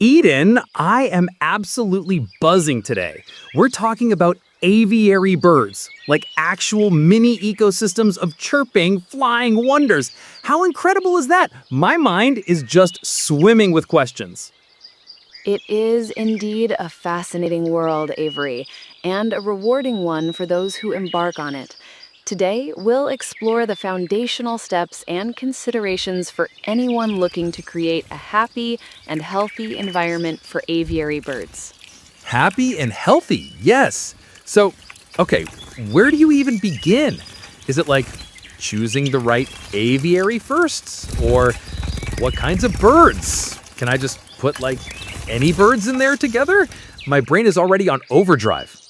Eden, I am absolutely buzzing today. We're talking about aviary birds, like actual mini ecosystems of chirping, flying wonders. How incredible is that? My mind is just swimming with questions. It is indeed a fascinating world, Avery, and a rewarding one for those who embark on it. Today, we'll explore the foundational steps and considerations for anyone looking to create a happy and healthy environment for aviary birds. Happy and healthy, yes. So, okay, where do you even begin? Is it like choosing the right aviary first? Or what kinds of birds? Can I just put like any birds in there together? My brain is already on overdrive.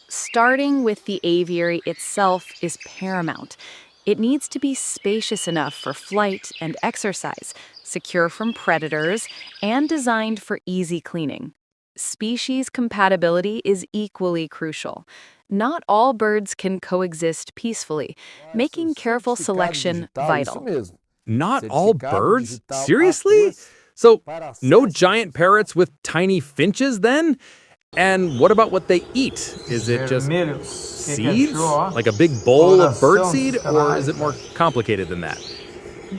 Starting with the aviary itself is paramount. It needs to be spacious enough for flight and exercise, secure from predators, and designed for easy cleaning. Species compatibility is equally crucial. Not all birds can coexist peacefully, making careful selection vital. Not all birds? Seriously? So, no giant parrots with tiny finches then? And what about what they eat? Is it just seeds? Like a big bowl of birdseed? Or is it more complicated than that?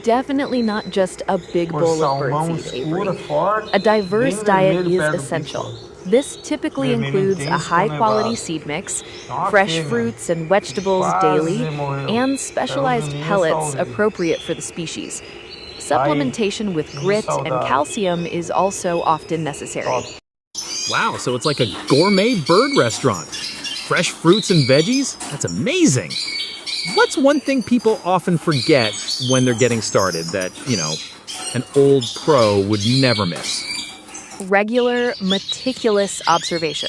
Definitely not just a big bowl of birdseed, Avery. A diverse diet is essential. This typically includes a high-quality seed mix, fresh fruits and vegetables daily, and specialized pellets appropriate for the species. Supplementation with grit and calcium is also often necessary. Wow, so it's like a gourmet bird restaurant. Fresh fruits and veggies? That's amazing. What's one thing people often forget when they're getting started that, an old pro would never miss? Regular, meticulous observation.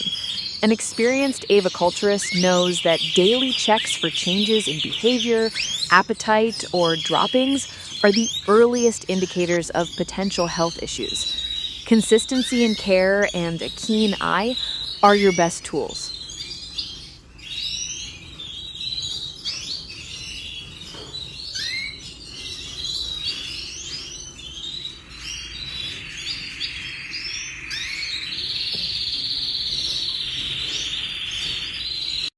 An experienced aviculturist knows that daily checks for changes in behavior, appetite, or droppings are the earliest indicators of potential health issues. Consistency in care and a keen eye are your best tools.